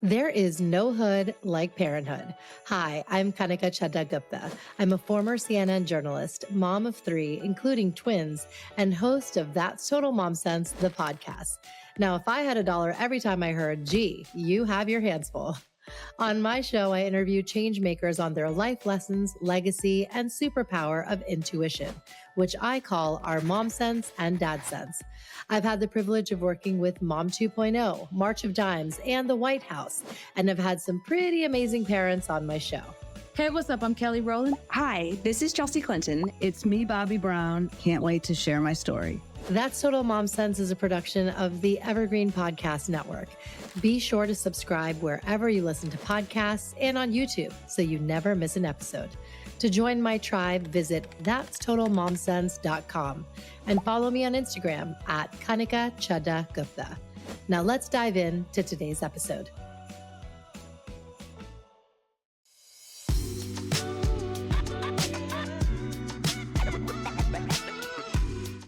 There is no hood like parenthood. Hi, I'm Kanika Chadda Gupta. I'm a former CNN journalist, mom of 3, including twins, and host of That's Total Mom Sense, the podcast. Now, if I had $1 every time I heard, gee, you have your hands full. On my show, I interview change makers on their life lessons, legacy, and superpower of intuition, which I call our Mom Sense and Dad Sense. I've had the privilege of working with Mom 2.0, March of Dimes, and the White House, and have had some pretty amazing parents on my show. Hey, what's up? I'm Kelly Rowland. Hi, this is Chelsea Clinton. It's me, Bobbi Brown. Can't wait to share my story. That's Total Mom Sense is a production of the Evergreen Podcast Network. Be sure to subscribe wherever you listen to podcasts and on YouTube so you never miss an episode. To join my tribe, visit that'stotalmomsense.com and follow me on Instagram at Kanika Chadda Gupta. Now let's dive in to today's episode.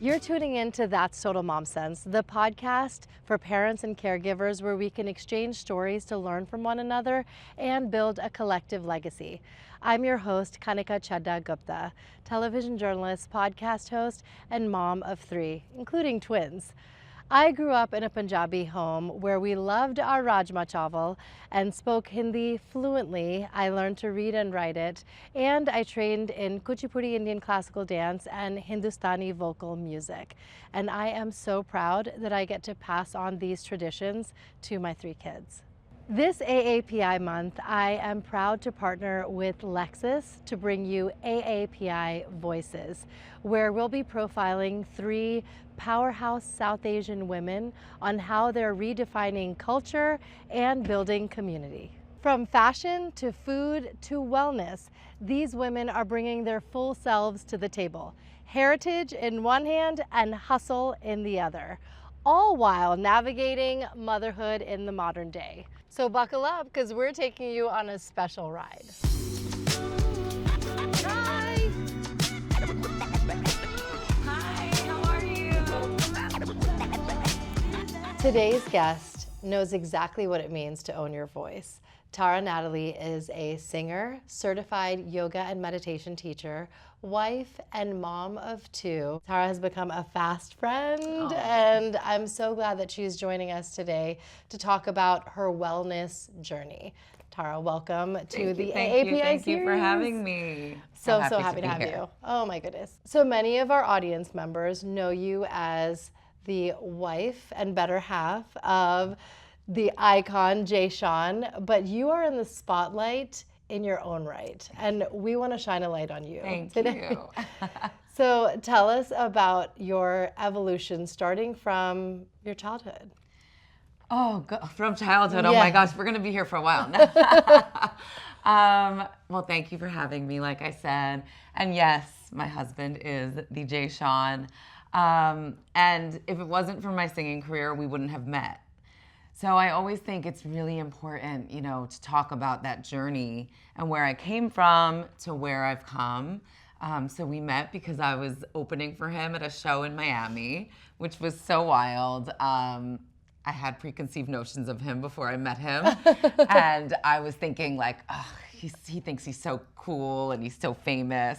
You're tuning in to That's Total Mom Sense, the podcast for parents and caregivers where we can exchange stories to learn from one another and build a collective legacy. I'm your host, Kanika Chadda Gupta, television journalist, podcast host, and mom of 3, including twins. I grew up in a Punjabi home where we loved our Rajma Chawal and spoke Hindi fluently. I learned to read and write it, and I trained in Kuchipudi Indian classical dance and Hindustani vocal music. And I am so proud that I get to pass on these traditions to my 3 kids. This AAPI month, I am proud to partner with Lexus to bring you AAPI Voices, where we'll be profiling 3 powerhouse South Asian women on how they're redefining culture and building community. From fashion to food to wellness, these women are bringing their full selves to the table. Heritage in one hand and hustle in the other, all while navigating motherhood in the modern day. So buckle up, because we're taking you on a special ride. Hi! Hi, how are you? Today's guest knows exactly what it means to own your voice. THARA NATALIE is a singer, certified yoga and meditation teacher, wife, and mom of 2. THARA has become a fast friend, and I'm so glad that she's joining us today to talk about her wellness journey. THARA, welcome to the AAPI series. Thank you for having me. So happy to have you. Oh my goodness. So many of our audience members know you as the wife and better half of the icon Jay Sean, but you are in the spotlight in your own right, and we want to shine a light on you today. You. So tell us about your evolution starting from your childhood. Oh, from childhood. Yeah. Oh my gosh, we're going to be here for a while. Well, thank you for having me, like I said. And yes, my husband is the Jay Sean. And if it wasn't for my singing career, we wouldn't have met. So I always think it's really important, to talk about that journey and where I came from to where I've come. So we met because I was opening for him at a show in Miami, which was so wild. I had preconceived notions of him before I met him. And I was thinking like, oh, he thinks he's so cool and he's so famous.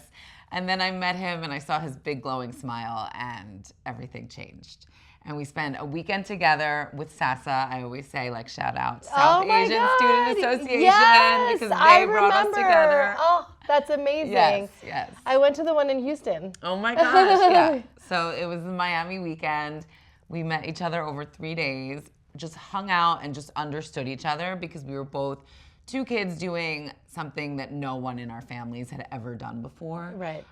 And then I met him and I saw his big glowing smile and everything changed. And we spent a weekend together with SASA. I always say, like, shout out South Asian Student Association, yes, because they brought us together. Oh, that's amazing. Yes. I went to the one in Houston. Oh my gosh, yeah. So it was the Miami weekend. We met each other over 3 days, just hung out and just understood each other because we were both 2 kids doing something that no one in our families had ever done before. Right.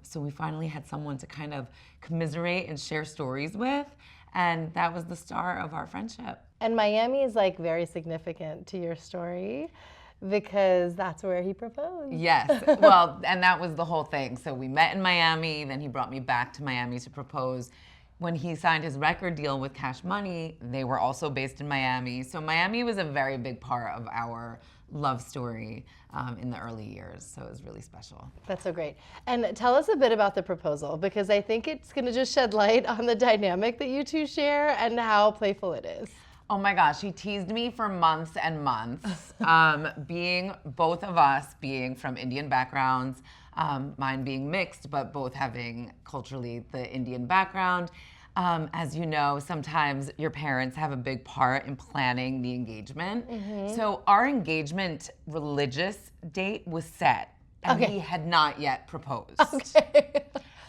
So we finally had someone to kind of commiserate and share stories with, and that was the start of our friendship. And Miami is like very significant to your story because that's where he proposed. Yes, well, and that was the whole thing. So we met in Miami, then he brought me back to Miami to propose. When he signed his record deal with Cash Money, they were also based in Miami. So Miami was a very big part of our love story in the early years. So it was really special. That's so great. And tell us a bit about the proposal, because I think it's going to just shed light on the dynamic that you 2 share and how playful it is. Oh my gosh, he teased me for months and months. Being both of us being from Indian backgrounds, mine being mixed, but both having culturally the Indian background. As you know, sometimes your parents have a big part in planning the engagement. So our engagement religious date was set, and he had not yet proposed.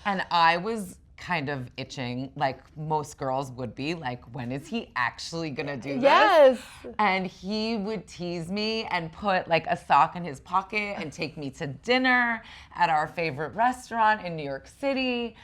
And I was kind of itching, like most girls would be, like, when is he actually gonna do this? Yes. And he would tease me and put like a sock in his pocket and take me to dinner at our favorite restaurant in New York City.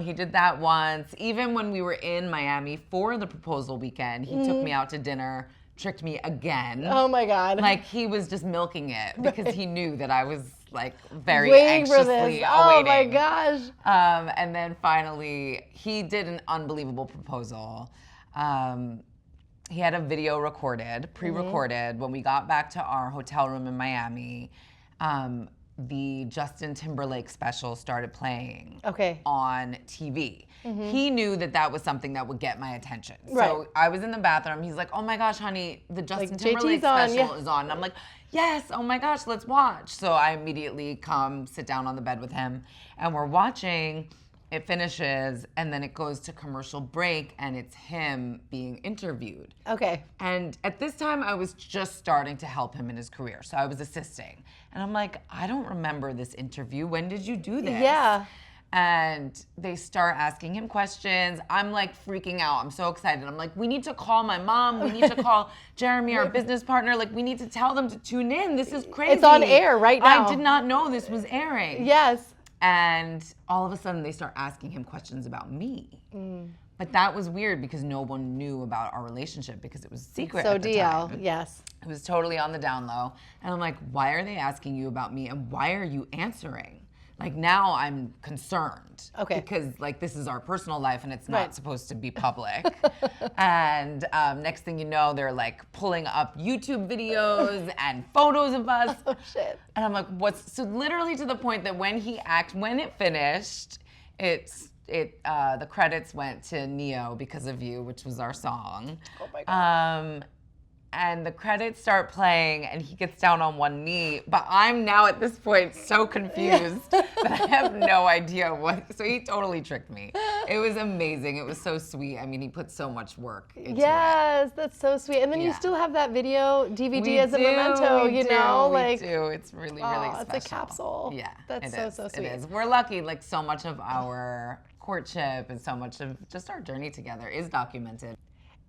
He did that once. Even when we were in Miami for the proposal weekend, he took me out to dinner, tricked me again. Oh my God. Like, he was just milking it because he knew that I was like very waiting for this. anxiously Oh awaiting. my gosh. And then finally, he did an unbelievable proposal. He had a video recorded, pre-recorded. When we got back to our hotel room in Miami, the Justin Timberlake special started playing on TV. He knew that that was something that would get my attention. So I was in the bathroom. He's like, oh my gosh, honey, the Justin Timberlake special is on. And I'm like, yes, oh my gosh, let's watch. So I immediately come sit down on the bed with him, and we're watching. It finishes, and then it goes to commercial break, and it's him being interviewed. And at this time, I was just starting to help him in his career, so I was assisting. And I'm like, I don't remember this interview. When did you do this? And they start asking him questions. I'm like freaking out. I'm so excited. I'm like, we need to call my mom. We need to call Jeremy, our business partner. Like, we need to tell them to tune in. This is crazy. It's on air right now. I did not know this was airing. Yes. And all of a sudden, they start asking him questions about me. But that was weird because no one knew about our relationship because it was secret at the DL, time. yes. It was totally on the down low. And I'm like, why are they asking you about me, and why are you answering? Like, now I'm concerned. Because, like, this is our personal life and it's not supposed to be public. And next thing you know, they're like pulling up YouTube videos and photos of us. Oh shit. And I'm like, what's, so literally to the point that when it finished, the credits went to Neo Because of You, which was our song. Oh my God. And the credits start playing, and he gets down on one knee. But I'm now at this point so confused that I have no idea what. So he totally tricked me. It was amazing. It was so sweet. I mean, he put so much work into it. Yes, that's so sweet. And then you still have that video DVD as a memento, you know? We do. It's really, really special. It's a capsule. Yeah. That's so sweet. It is. We're lucky. Like, so much of our courtship and so much of just our journey together is documented.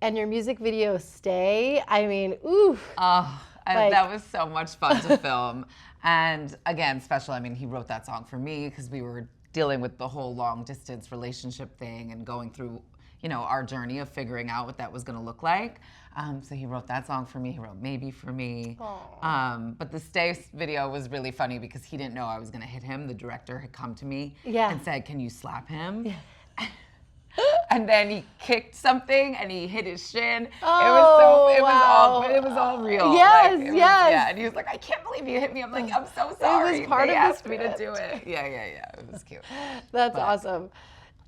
And your music videos stay. I mean, oof. That was so much fun to film. And again, special, I mean, he wrote that song for me because we were dealing with the whole long distance relationship thing and going through, you know, our journey of figuring out what that was gonna look like. So he wrote that song for me. He wrote Maybe for me. But the Stay video was really funny because he didn't know I was gonna hit him. The director had come to me and said, can you slap him? And then he kicked something and he hit his shin. It was all real. Yes, like, yes. Yeah, and he was like, I can't believe you hit me. I'm like, I'm so sorry. It was part they of asked the me to script. do it. Yeah. It was cute. That's awesome.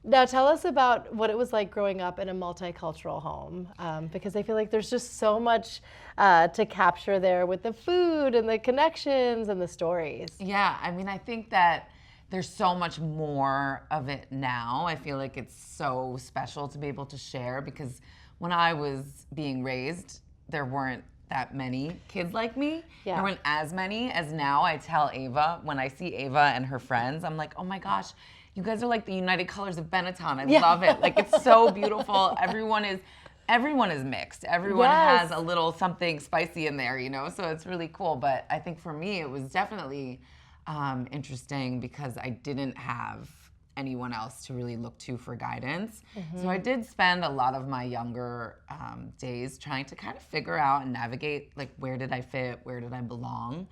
Now tell us about what it was like growing up in a multicultural home, because I feel like there's just so much to capture there with the food and the connections and the stories. Yeah, I mean, I think that there's so much more of it now. I feel like it's so special to be able to share because when I was being raised, there weren't that many kids like me. Yeah. There weren't as many as now. I tell Ava, when I see Ava and her friends, I'm like, oh my gosh, you guys are like the United Colors of Benetton. I love it. Like, it's so beautiful. Everyone is mixed. Everyone has a little something spicy in there, you know? So it's really cool. But I think for me, it was definitely interesting because I didn't have anyone else to really look to for guidance. So I did spend a lot of my younger days trying to kind of figure out and navigate, like, where did I fit, where did I belong?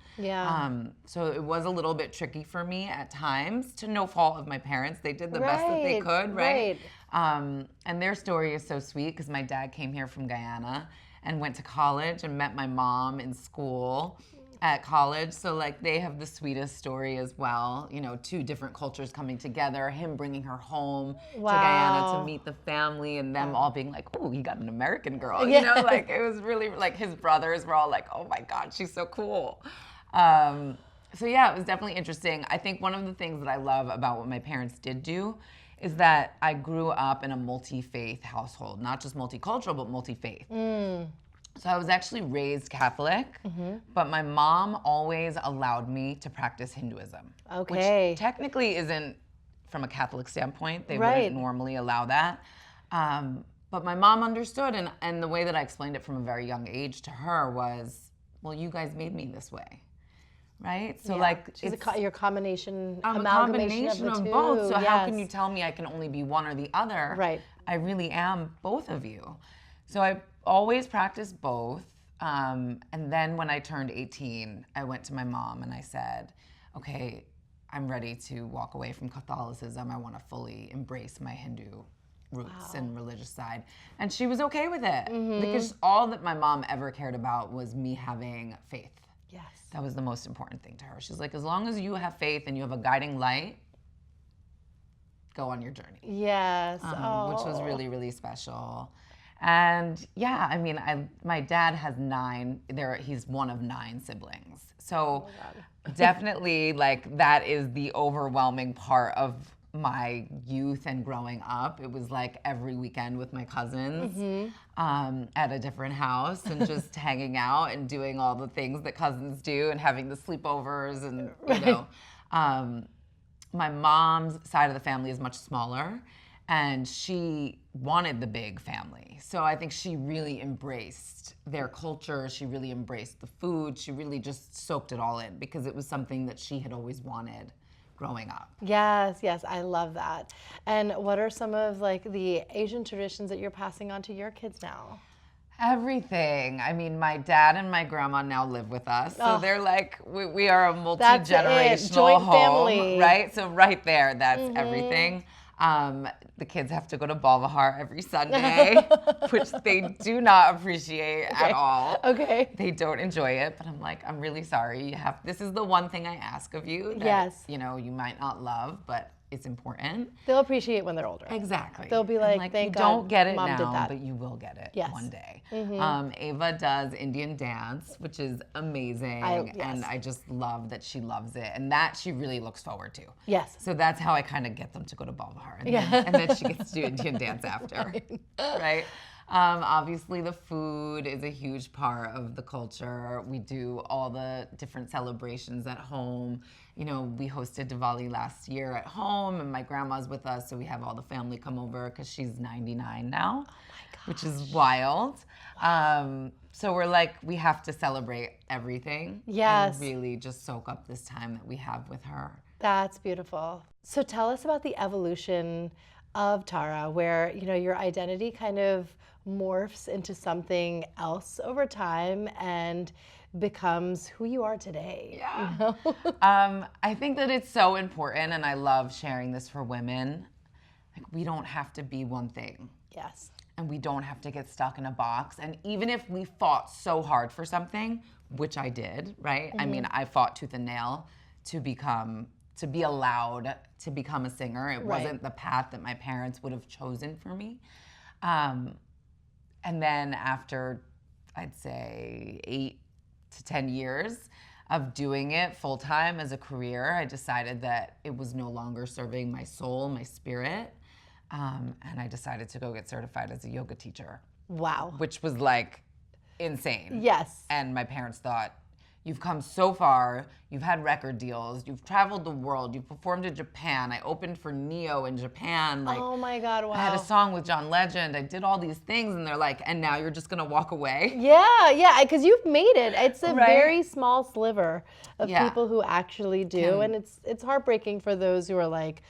So it was a little bit tricky for me at times, to no fault of my parents. They did the best that they could, right? And their story is so sweet because my dad came here from Guyana and went to college and met my mom in school. at college. So like they have the sweetest story as well. You know, two different cultures coming together, him bringing her home to Guyana to meet the family, and them all being like, oh, you got an American girl. You know, like it was really like his brothers were all like, oh my God, she's so cool. So yeah, it was definitely interesting. I think one of the things that I love about what my parents did do is that I grew up in a multi-faith household, not just multicultural, but multi-faith. So I was actually raised Catholic, but my mom always allowed me to practice Hinduism. Okay. Which technically isn't, from a Catholic standpoint, they wouldn't normally allow that. But my mom understood, and the way that I explained it from a very young age to her was, well, you guys made me this way. Right? So like she's your combination, I'm a combination of both. So how can you tell me I can only be one or the other? Right. I really am both of you. So I always practiced both. And then when I turned 18, I went to my mom and I said, okay, I'm ready to walk away from Catholicism. I want to fully embrace my Hindu roots and religious side. And she was okay with it because all that my mom ever cared about was me having faith. Yes. That was the most important thing to her. She's like, as long as you have faith and you have a guiding light, go on your journey. Yes. Which was really, really special. And yeah, I mean, my dad has 9. He's one of 9 siblings. So definitely, like, that is the overwhelming part of my youth and growing up. It was like every weekend with my cousins at a different house and just hanging out and doing all the things that cousins do and having the sleepovers and, you know. My mom's side of the family is much smaller, and she wanted the big family. So I think she really embraced their culture. She really embraced the food. She really just soaked it all in because it was something that she had always wanted growing up. Yes, I love that. And what are some of like the Asian traditions that you're passing on to your kids now? Everything. I mean, my dad and my grandma now live with us. So they're like, we are a multi-generational joint home, family. Right? So right there, that's everything. The kids have to go to Balvahar every Sunday, which they do not appreciate at all. Okay. They don't enjoy it, but I'm like, I'm really sorry. This is the one thing I ask of you that, you know, you might not love, but it's important. They'll appreciate when they're older. Exactly. They'll be like, thank you God don't get it Mom did now, that. but you will get it one day. Ava does Indian dance, which is amazing. And I just love that she loves it. And that she really looks forward to. Yes. So that's how I kind of get them to go to Balvahar. And then she gets to do Indian dance after. Right? Obviously, the food is a huge part of the culture. We do all the different celebrations at home. You know, we hosted Diwali last year at home, and my grandma's with us, so we have all the family come over because she's 99 now, which is wild. So we're like, we have to celebrate everything. Yes. And really just soak up this time that we have with her. That's beautiful. So tell us about the evolution of THARA, where, you know, your identity kind of morphs into something else over time and becomes who you are today. Yeah. You know? I think that it's so important, and I love sharing this for women. Like, we don't have to be one thing. Yes. And we don't have to get stuck in a box. And even if we fought so hard for something, which I did, right? I mean, I fought tooth and nail to be allowed to become a singer. It wasn't the path that my parents would have chosen for me. And then after, I'd say 8 to 10 years of doing it full time as a career, I decided that it was no longer serving my soul, my spirit. And I decided to go get certified as a yoga teacher. Wow. Which was like insane. Yes. And my parents thought, you've come so far, you've had record deals, you've traveled the world, you've performed in Japan. I opened for Neo in Japan. Like, oh my God, wow. I had a song with John Legend. I did all these things, and they're like, and now you're just gonna walk away? Yeah, because you've made it. It's a very small sliver of people who actually do, and it's heartbreaking for those who are like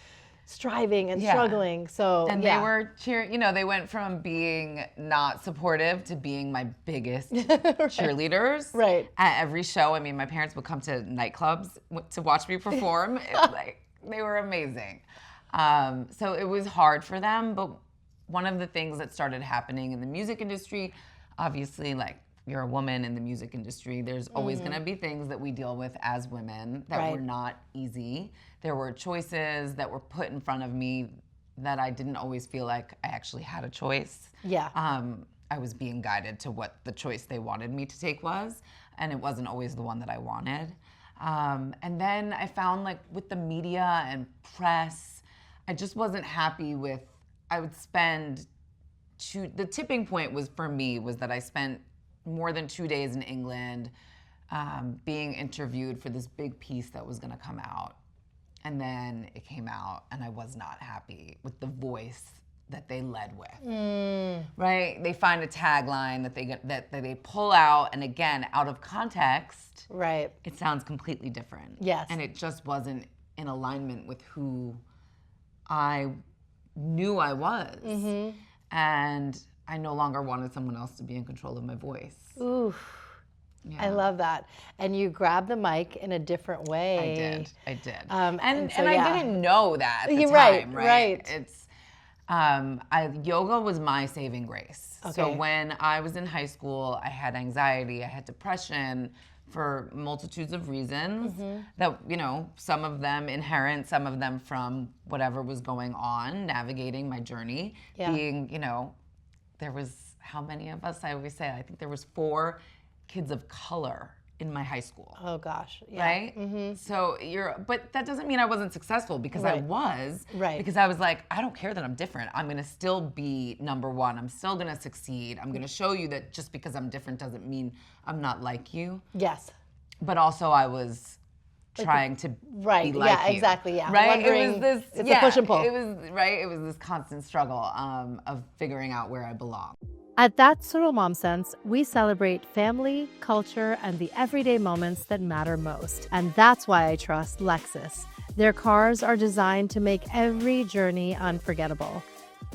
striving and struggling. So and they were cheering. You know, they went from being not supportive to being my biggest cheerleaders. Right. At every show. I mean, my parents would come to nightclubs to watch me perform. It's like, they were amazing. So it was hard for them, but one of the things that started happening in the music industry, obviously, like, you're a woman in the music industry, there's always going to be things that we deal with as women that were not easy. There were choices that were put in front of me that I didn't always feel like I actually had a choice. Yeah. I was being guided to what the choice they wanted me to take was, and it wasn't always the one that I wanted. And then I found, like, with the media and press, I just wasn't happy with, I would spend the tipping point was for me was that I spent more than 2 days in England being interviewed for this big piece that was going to come out. And then it came out, and I was not happy with the voice that they led with. Right? They find a tagline that they pull out, and again, out of context, Right. it sounds completely different. Yes. And it just wasn't in alignment with who I knew I was. And I no longer wanted someone else to be in control of my voice. Ooh. Yeah. I love that. And you grabbed the mic in a different way. I did. And so, I didn't know that at the time, Right. right? It's yoga was my saving grace. Okay. So when I was in high school, I had anxiety, I had depression for multitudes of reasons that, you know, some of them inherent, some of them from whatever was going on, navigating my journey, being, you know, there was, how many of us, I always say, I think there was 4 kids of color in my high school. Oh gosh. Yeah. Right? So but that doesn't mean I wasn't successful, because I was. Right. Because I was like, I don't care that I'm different. I'm gonna still be number one. I'm still gonna succeed. I'm gonna show you that just because I'm different doesn't mean I'm not like you. Yes. But also I was trying to be like you. Exactly. Yeah. Right? Wondering, It was this, it's a push and pull. It was, right? It was this constant struggle of figuring out where I belong. At That's Total Mom Sense, we celebrate family, culture, and the everyday moments that matter most. And that's why I trust Lexus. Their cars are designed to make every journey unforgettable.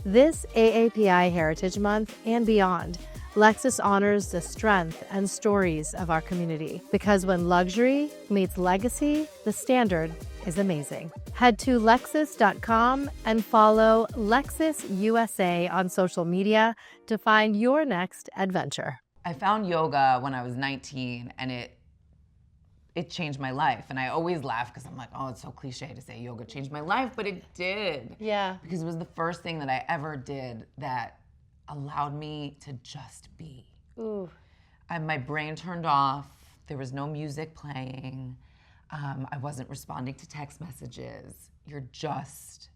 This AAPI Heritage Month and beyond, Lexus honors the strength and stories of our community. Because when luxury meets legacy, the standard is amazing. Head to Lexus.com and follow Lexus USA on social media to find your next adventure. I found yoga when I was 19, and it changed my life. And I always laugh because I'm like, oh, it's so cliche to say yoga changed my life, but it did. Yeah. Because it was the first thing that I ever did that allowed me to just be. Ooh. My brain turned off. There was no music playing. I wasn't responding to text messages. You're just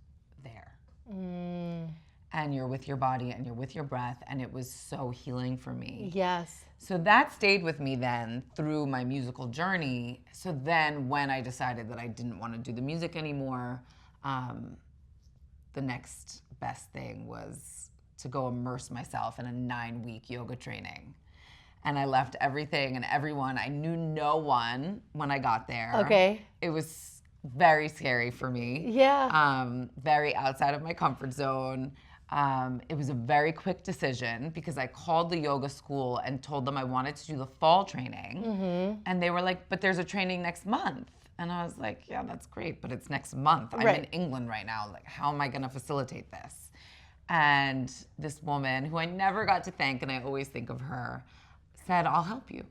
there. And you're with your body and you're with your breath, and it was so healing for me. Yes. So that stayed with me then through my musical journey. So then when I decided that I didn't want to do the music anymore, the next best thing was to go immerse myself in a 9-week yoga training. And I left everything and everyone. I knew no one when I got there. Okay. It was very scary for me. Yeah. Very outside of my comfort zone. It was a very quick decision because I called the yoga school and told them I wanted to do the fall training. And they were like, but there's a training next month. And I was like, yeah, that's great, but it's next month. I'm in England right now. Like, how am I gonna facilitate this? And this woman, who I never got to thank, and I always think of her, said, I'll help you.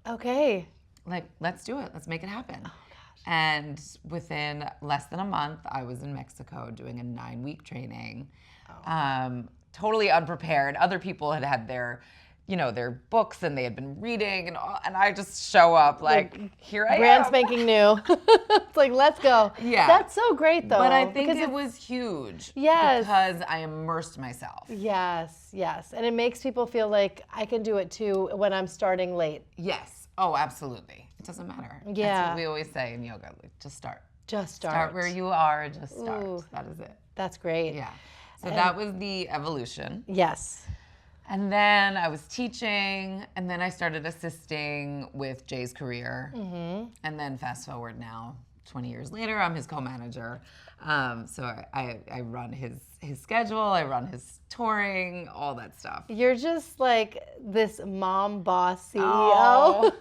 Okay. Like, let's do it. Let's make it happen. Oh, gosh. And within less than a month, I was in Mexico doing a 9-week training. Totally unprepared. Other people had had their, you know, their books and they had been reading, and I just show up like here I am. Brand spanking new. It's like, let's go. Yeah. That's so great though. But I think it was huge. Yes. Because I immersed myself. Yes, yes. And it makes people feel like I can do it too when I'm starting late. Yes. Oh, absolutely. It doesn't matter. Yeah. That's what we always say in yoga. Like, just start. Just start. Start where you are. Just start. Ooh. That is it. That's great. Yeah. So that was the evolution. Yes. And then I was teaching, and then I started assisting with Jay's career. And then fast forward now, 20 years later, I'm his co-manager. So I run his schedule, I run his touring, all that stuff. You're just like this mom boss CEO, Oh.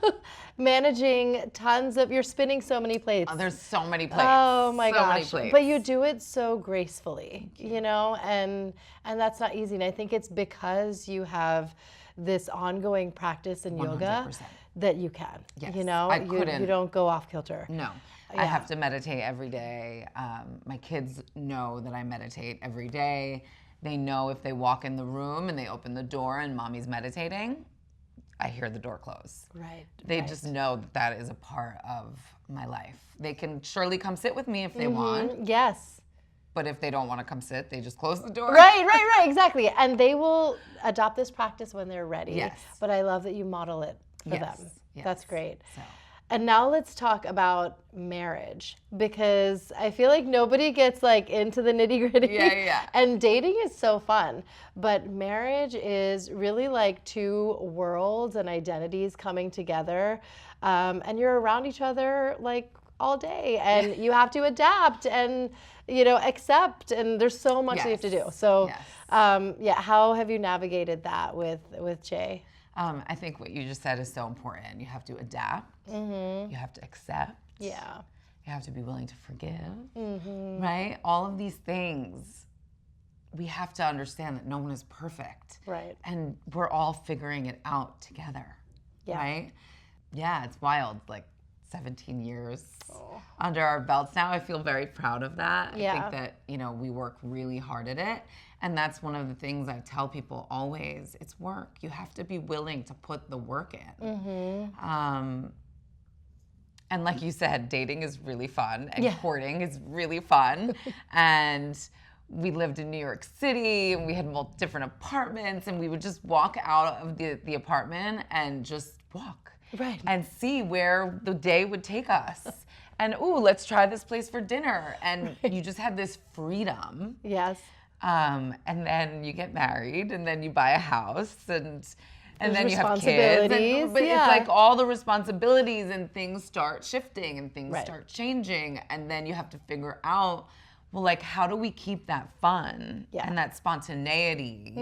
managing tons of, you're spinning so many plates. Oh, there's so many plates. Oh my so many gosh. plates. But you do it so gracefully, you know, and that's not easy. And I think it's because you have this ongoing practice in yoga 100%. that you can. Yes, You know, I you couldn't. don't go off kilter. No, I have to meditate every day. My kids know that I meditate every day. They know if they walk in the room and they open the door and mommy's meditating, I hear the door close. Right. They just know that that is a part of my life. They can surely come sit with me if they want, Yes. but if they don't want to come sit, they just close the door. Right, exactly. And they will adopt this practice when they're ready. Yes. But I love that you model it for Yes, them. yes. That's great. So. And now let's talk about marriage, because I feel like nobody gets like into the nitty gritty. Yeah. And dating is so fun, but marriage is really like two worlds and identities coming together, and you're around each other like all day, and you have to adapt and accept, and there's so much that you have to do. So, how have you navigated that with Jay? I think what you just said is so important. You have to adapt. You have to accept. Yeah. You have to be willing to forgive. Right? All of these things, we have to understand that no one is perfect. Right. And we're all figuring it out together. Yeah. Right? Yeah, it's wild. Like 17 years under our belts now. I feel very proud of that. Yeah. I think that, we work really hard at it. And that's one of the things I tell people always. It's work. You have to be willing to put the work in. And like you said, dating is really fun and courting is really fun. And we lived in New York City and we had different apartments, and we would just walk out of the apartment and just walk. Right. And see where the day would take us. And let's try this place for dinner. And you just had this freedom. Yes. And then you get married, and then you buy a house, and There's then you have kids. But yeah. it's like all the responsibilities and things start shifting and things Right. start changing. And then you have to figure out, well, like, how do we keep that fun and that spontaneity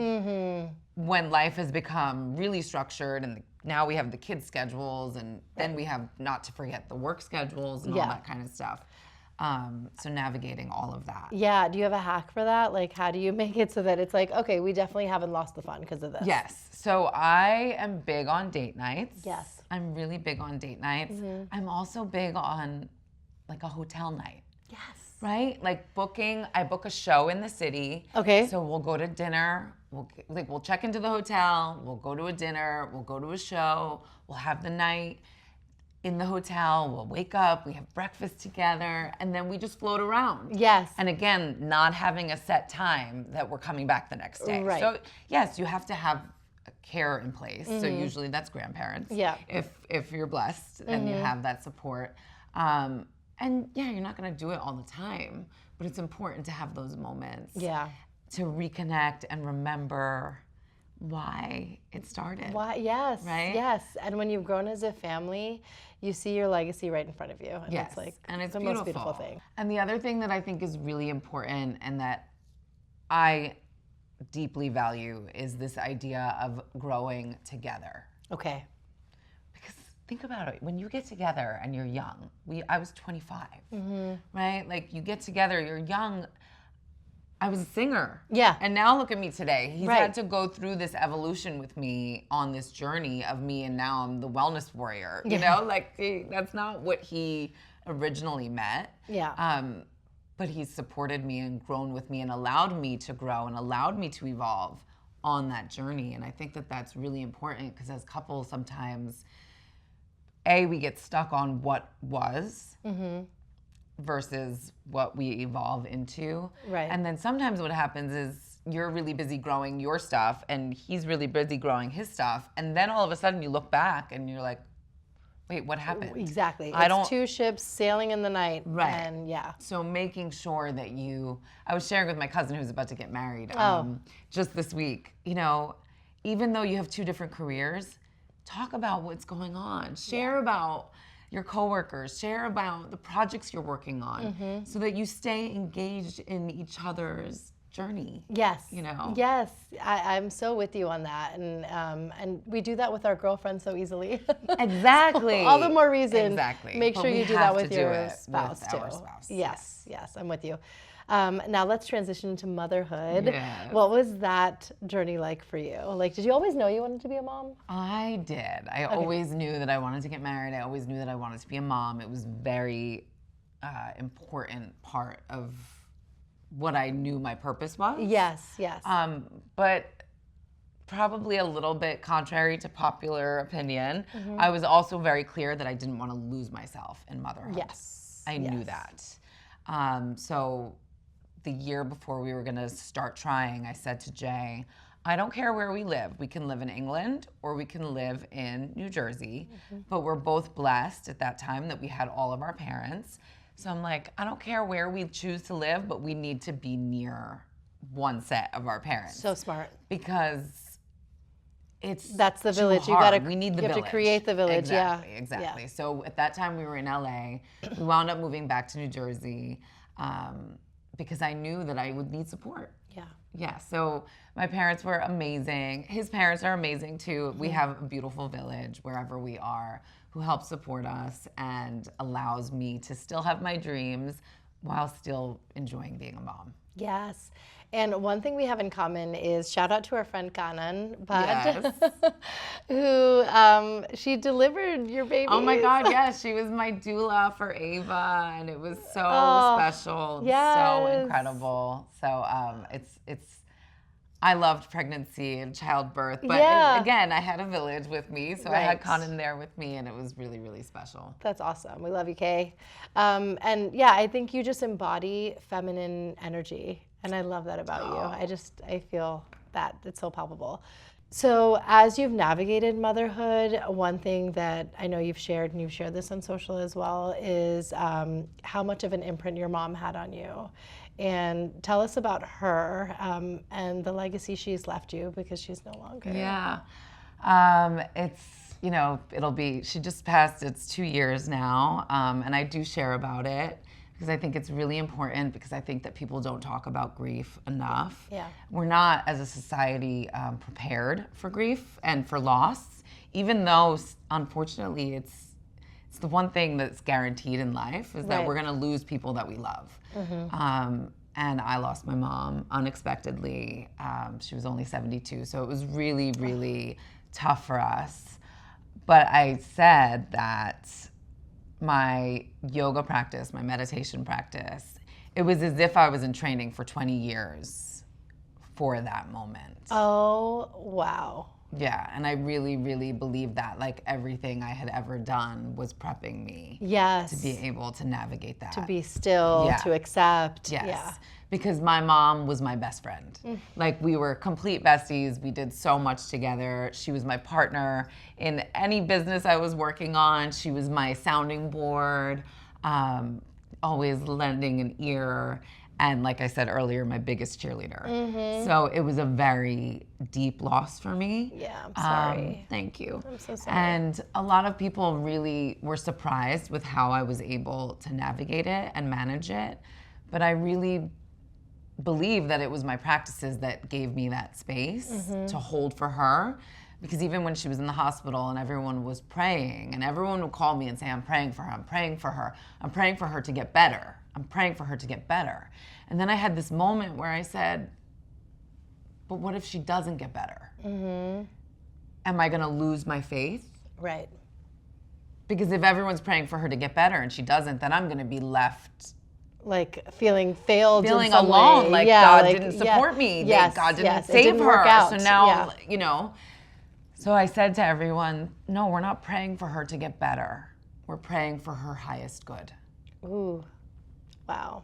when life has become really structured, and now we have the kids' schedules, and then we have, not to forget, the work schedules and all that kind of stuff. So navigating all of that. Yeah. Do you have a hack for that? Like, how do you make it so that it's like, okay, we definitely haven't lost the fun because of this? Yes. So I am big on date nights. Yes. I'm really big on date nights. I'm also big on like a hotel night. Yes. Right? Like I book a show in the city. Okay. So we'll go to dinner. We'll check into the hotel. We'll go to a dinner. We'll go to a show. We'll have the night in the hotel. We'll wake up. We have breakfast together, and then we just float around. Yes. And again, not having a set time that we're coming back the next day. Right. So yes, you have to have care in place. So usually that's grandparents. Yeah. If you're blessed and you have that support. And yeah, you're not going to do it all the time, but it's important to have those moments. Yeah. To reconnect and remember why it started. Why? Yes. Right? Yes. And when you've grown as a family, you see your legacy right in front of you. And Yes. it's like and it's the beautiful. most beautiful thing. And the other thing that I think is really important and that I deeply value is this idea of growing together. Okay. Because think about it, when you get together and you're young, I was 25, right? Like you get together, you're young. I was a singer. Yeah. And now look at me today. He's Right. had to go through this evolution with me on this journey of me, and now I'm the wellness warrior. You know, like that's not what he originally meant. Yeah. But he's supported me and grown with me and allowed me to grow and allowed me to evolve on that journey. And I think that that's really important because as couples sometimes, we get stuck on what was versus what we evolve into. Right. And then sometimes what happens is you're really busy growing your stuff and he's really busy growing his stuff. And then all of a sudden you look back and you're like, wait, what happened? Exactly. I It's don't- two ships sailing in the night. Right. And yeah. So making sure that I was sharing with my cousin who's about to get married Oh. just this week, even though you have two different careers, talk about what's going on. Share about your coworkers, share about the projects you're working on so that you stay engaged in each other's journey. Yes. Yes. I'm so with you on that. And we do that with our girlfriends so easily. Exactly. All the more reason. Exactly. Make But sure we you do have that to with do your it spouse with too. our spouse. Yes. I'm with you. Now let's transition to motherhood. Yes. What was that journey like for you? Like, did you always know you wanted to be a mom? I did. I always knew that I wanted to get married. I always knew that I wanted to be a mom. It was very important part of what I knew my purpose was. Yes. But probably a little bit contrary to popular opinion, I was also very clear that I didn't want to lose myself in motherhood. Yes. I knew that. So the year before we were going to start trying, I said to Jay, I don't care where we live. We can live in England or we can live in New Jersey. But we're both blessed at that time that we had all of our parents. So I'm like, I don't care where we choose to live, but we need to be near one set of our parents. So smart. Because that's the village. too You hard. gotta. We need the you village. have to create the village. Exactly. Yeah. So at that time we were in LA. We wound up moving back to New Jersey because I knew that I would need support. Yeah. So my parents were amazing. His parents are amazing too. We have a beautiful village wherever we are who helps support us and allows me to still have my dreams while still enjoying being a mom. Yes. And one thing we have in common is shout out to our friend Kanan, Yes. who she delivered your baby. Oh my God, yes. She was my doula for Ava, and it was so special, so incredible. So I loved pregnancy and childbirth, but again, I had a village with me, so I had Kanan there with me, and it was really, really special. That's awesome. We love you, Kay. And yeah, I think you just embody feminine energy, and I love that about you. I feel that it's so palpable. So as you've navigated motherhood, one thing that I know you've shared, and you've shared this on social as well, is how much of an imprint your mom had on you. And tell us about her and the legacy she's left you, because she's no longer. Yeah. She just passed, it's 2 years now, and I do share about it because I think it's really important, because I think that people don't talk about grief enough. Yeah. We're not, as a society, prepared for grief and for loss, even though, unfortunately, it's the one thing that's guaranteed in life is that we're going to lose people that we love. And I lost my mom unexpectedly. She was only 72, so it was really, really tough for us. But I said that my yoga practice, my meditation practice, it was as if I was in training for 20 years for that moment. Oh, wow. Yeah, and I really, really believe that. Like, everything I had ever done was prepping me to be able to navigate that. To be still, to accept. Yes. Yeah. Because my mom was my best friend. Like, we were complete besties. We did so much together. She was my partner in any business I was working on. She was my sounding board, always lending an ear. And like I said earlier, my biggest cheerleader. So it was a very deep loss for me. Yeah, I'm sorry. Thank you. I'm so sorry. And a lot of people really were surprised with how I was able to navigate it and manage it. But I really believe that it was my practices that gave me that space to hold for her. Because even when she was in the hospital and everyone was praying, and everyone would call me and say, I'm praying for her, I'm praying for her, I'm praying for her to get better. I'm praying for her to get better. And then I had this moment where I said, but what if she doesn't get better? Am I gonna lose my faith? Right. Because if everyone's praying for her to get better and she doesn't, then I'm gonna be left like feeling failed, feeling in some alone, way. like God didn't support me. God didn't save her. So now, So I said to everyone, no, we're not praying for her to get better. We're praying for her highest good. Ooh, wow.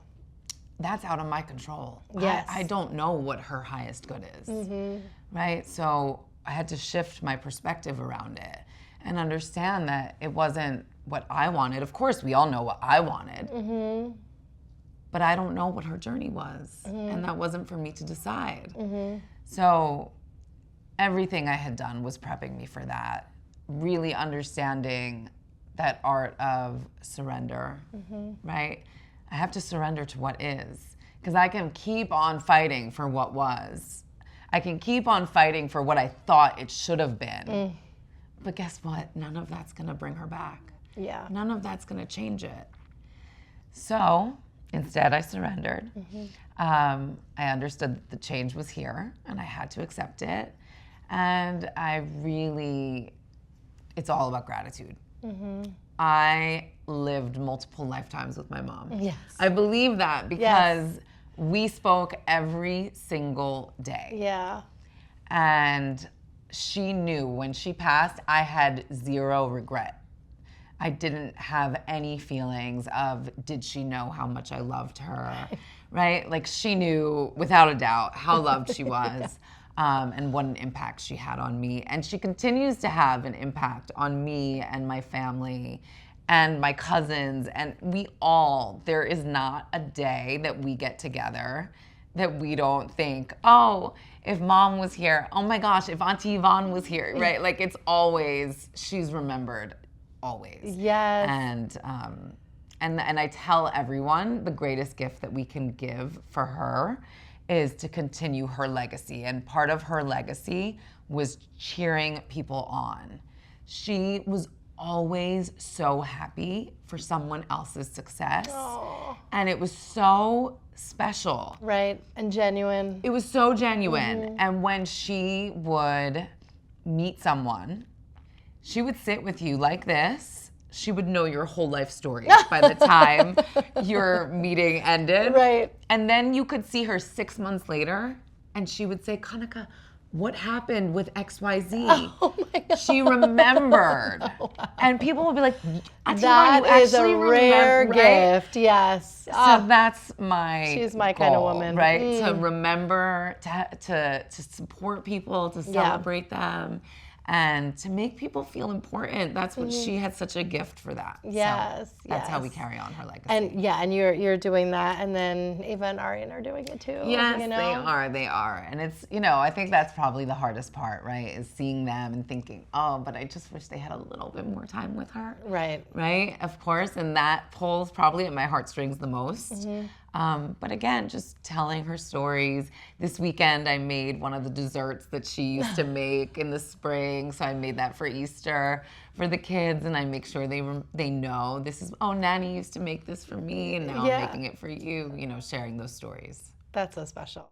That's out of my control. Yes. I don't know what her highest good is, right? So I had to shift my perspective around it and understand that it wasn't what I wanted. Of course, we all know what I wanted, but I don't know what her journey was, and that wasn't for me to decide. So everything I had done was prepping me for that, really understanding that art of surrender, right? I have to surrender to what is, because I can keep on fighting for what was. I can keep on fighting for what I thought it should have been. But guess what? None of that's gonna bring her back. Yeah. None of that's gonna change it. So Instead, I surrendered. I understood that the change was here and I had to accept it. And it's all about gratitude. I lived multiple lifetimes with my mom. Yes. I believe that because we spoke every single day. Yeah. And she knew when she passed, I had zero regret. I didn't have any feelings of, did she know how much I loved her, right? Like she knew without a doubt how loved she was and what an impact she had on me. And she continues to have an impact on me and my family and my cousins. And there is not a day that we get together that we don't think, oh, if mom was here, oh my gosh, if Auntie Yvonne was here, right? Like it's always, she's remembered always. Yes. And I tell everyone the greatest gift that we can give for her is to continue her legacy. And part of her legacy was cheering people on. She was always so happy for someone else's success. Aww. And it was so special. Right, and genuine. It was so genuine. And when she would meet someone, she would sit with you like this. She would know your whole life story by the time your meeting ended. Right. And then you could see her 6 months later, and she would say, Kanika, what happened with XYZ? Oh my God. She remembered. Wow. And people would be like, that is a rare gift, yes. So that's she's my kind of woman. Right? To remember, to support people, to celebrate them, and to make people feel important. That's what she had such a gift for that. Yes, so that's how we carry on her legacy. And you're doing that, and then Ava and Arian are doing it too. Yes, you know? they are. And it's, I think that's probably the hardest part, right? Is seeing them and thinking, oh, but I just wish they had a little bit more time with her. Right. Right, of course, and that pulls probably at my heartstrings the most. But again, just telling her stories. This weekend, I made one of the desserts that she used to make in the spring. So I made that for Easter for the kids, and I make sure they know this is, oh, Nanny used to make this for me, and now I'm making it for you, sharing those stories. That's so special.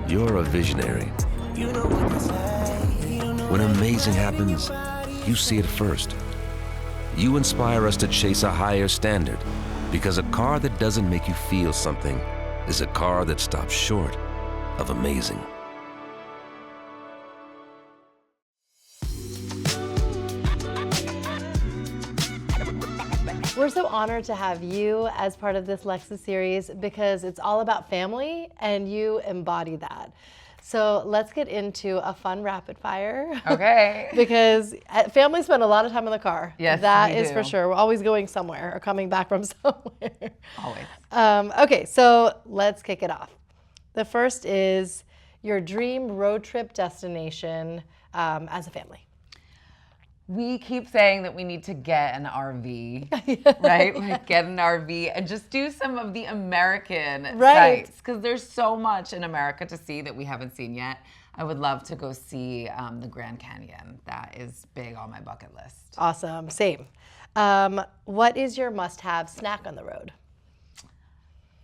You're a visionary. When amazing happens, you see it first. You inspire us to chase a higher standard, because a car that doesn't make you feel something is a car that stops short of amazing. We're so honored to have you as part of this Lexus series because it's all about family and you embody that. So let's get into a fun rapid fire. Okay. Because families spend a lot of time in the car. Yes, that we is do. for sure. We're always going somewhere or coming back from somewhere. Always. Okay, so let's kick it off. The first is your dream road trip destination as a family. We keep saying that we need to get an RV, right? Like get an RV and just do some of the American sites, because there's so much in America to see that we haven't seen yet. I would love to go see the Grand Canyon. That is big on my bucket list. Awesome, same. What is your must-have snack on the road?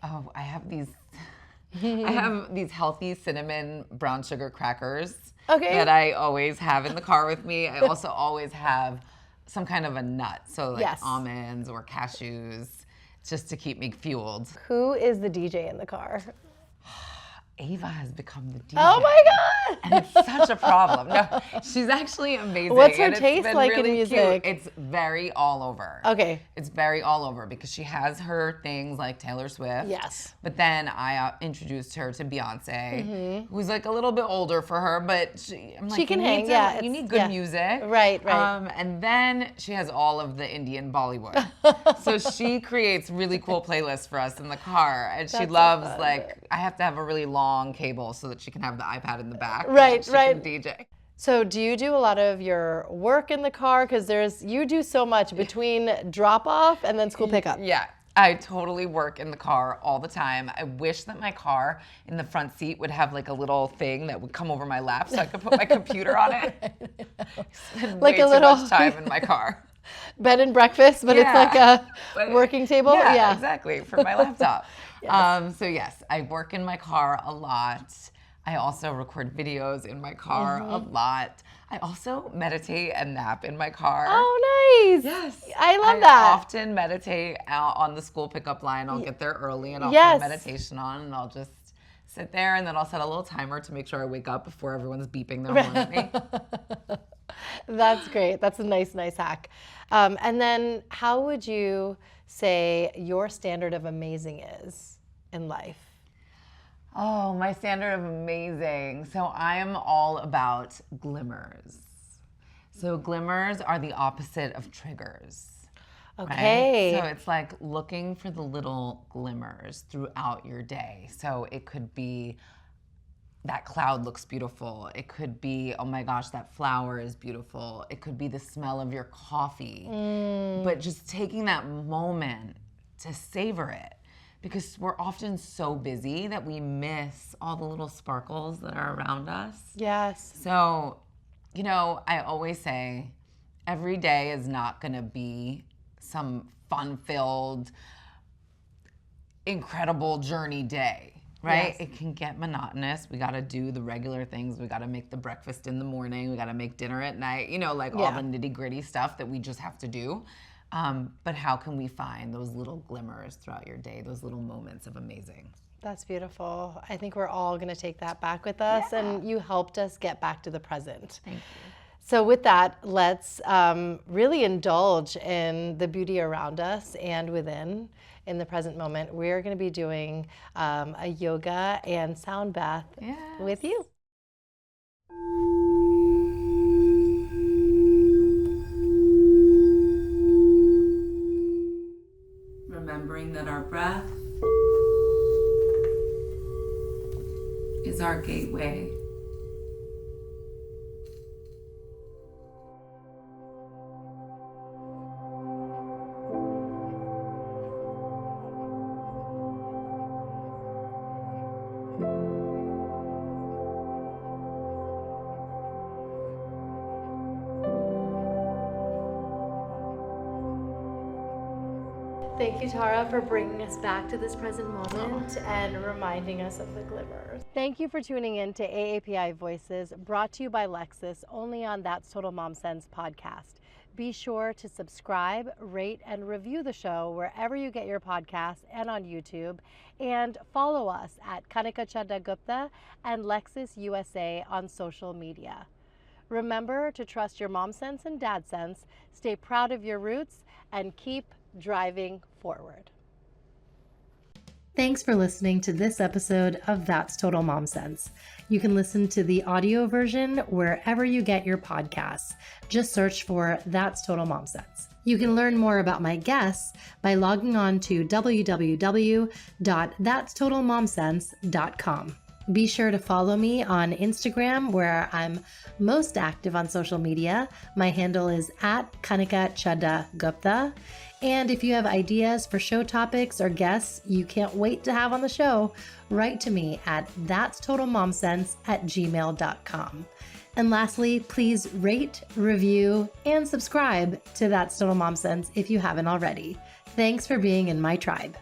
Oh, I have these healthy cinnamon brown sugar crackers. Okay. That I always have in the car with me. I also always have some kind of a nut, so like almonds or cashews, just to keep me fueled. Who is the DJ in the car? Ava has become the DJ. Oh my God! And it's such a problem. No, she's actually amazing. What's her and taste been like really in music? Cute. It's very all over. Okay. It's very all over because she has her things like Taylor Swift. Yes. But then I introduced her to Beyonce, who's like a little bit older for her, but I'm like, she can hang. You need good music. Right. And then she has all of the Indian Bollywood. So she creates really cool playlists for us in the car, and she loves I have to have a really long cable so that she can have the iPad in the back. Right. She can DJ. So do you do a lot of your work in the car? Because you do so much between drop off and then school pickup. Yeah. I totally work in the car all the time. I wish that my car in the front seat would have like a little thing that would come over my lap so I could put my computer on it. Spend Like way a little too much time in my car. bed and breakfast, but it's like a working table. Yeah, exactly, for my laptop. So yes, I work in my car a lot. I also record videos in my car a lot. I also meditate and nap in my car. Oh, nice. Yes. I love that. I often meditate out on the school pickup line. I'll get there early and I'll put meditation on and I'll just sit there and then I'll set a little timer to make sure I wake up before everyone's beeping their horn at me. That's great. That's a nice hack. And then how would you say your standard of amazing is in life? Oh, my standard of amazing. So I am all about glimmers. So glimmers are the opposite of triggers. Okay. Right? So it's like looking for the little glimmers throughout your day. So it could be that cloud looks beautiful. It could be, oh my gosh, that flower is beautiful. It could be the smell of your coffee. But just taking that moment to savor it. Because we're often so busy that we miss all the little sparkles that are around us. Yes. So, you know, I always say every day is not going to be some fun-filled, incredible journey day, right? Yes. It can get monotonous. We got to do the regular things. We got to make the breakfast in the morning. We got to make dinner at night, you know, like all the nitty-gritty stuff that we just have to do. But how can we find those little glimmers throughout your day, those little moments of amazing? That's beautiful. I think we're all going to take that back with us, and you helped us get back to the present. Thank you. So with that, let's really indulge in the beauty around us and within. In the present moment, we're going to be doing a yoga and sound bath with you. Remembering that our breath is our gateway. Thank you, Tara, for bringing us back to this present moment and reminding us of the glimmers. Thank you for tuning in to AAPI Voices, brought to you by Lexus, only on That's Total Mom Sense podcast. Be sure to subscribe, rate, and review the show wherever you get your podcasts and on YouTube. And follow us at Kanika Chadda Gupta and Lexus USA on social media. Remember to trust your mom sense and dad sense, stay proud of your roots, and keep driving forward. Thanks for listening to this episode of That's Total Mom Sense. You can listen to the audio version wherever you get your podcasts. Just search for That's Total Mom Sense. You can learn more about my guests by logging on to www.thatstotalmomsense.com. Be sure to follow me on Instagram, where I'm most active on social media. My handle is at Kanika Chadda Gupta. And if you have ideas for show topics or guests you can't wait to have on the show, write to me at thatstotalmomsense@gmail.com. And lastly, please rate, review, and subscribe to That's Total Mom Sense if you haven't already. Thanks for being in my tribe.